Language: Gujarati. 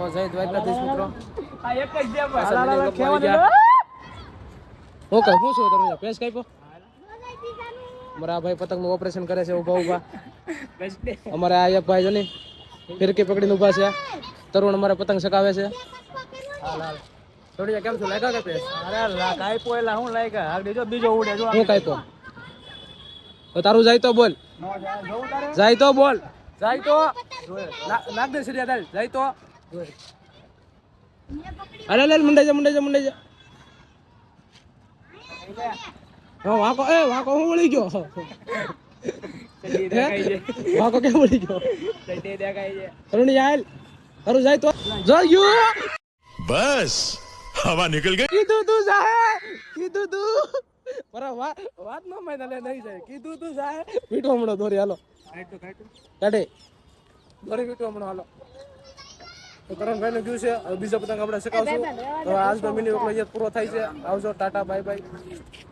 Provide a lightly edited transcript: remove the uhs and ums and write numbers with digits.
જય દ્વારકાધીશ મિત્રો. આ એક જ દે બસ. હું કઈ શું છું પેસ કાપ્યો અમારા ભાઈ પતંગ નું ઓપરેશન કરે છે ઉભા અમારે આ એક ભાઈ જો ને ફિરકી પકડીને ઉભા છે તરુણ અમારે પતંગ ચગાવે છે થોડી કેમ છું લાગ્યા કે પેસ અરે કાઈ પોયલા હું લાગ્યા આગળ જો બીજો ઉડે જો હું કાપ્યો તો તારું જાય તો બોલ જાય તો બોલ જાય તો નાખ દે સિરિયા દાલ જાય તો અરે લે મુંડાઈ જા હા વાકો હું વળી ગયો વાકો કેમ વળી ગયો તરુણી આલ તારું જાય તો જોયું બસ હવા નીકળ ગઈ કીધું તું બરા વાત ન માય તને નહીં જાય કીધું તું જાય મીઠો હમણો દોરી હાલો કાઢે દોરી મીઠો હમણો હાલો તો કરણભાઈ નું ગયું છે હવે બીજો પતંગ આપણે શીખવશું તો આજનો મિની વ્લોગ પૂરો થાય છે આવજો ટાટા બાય બાય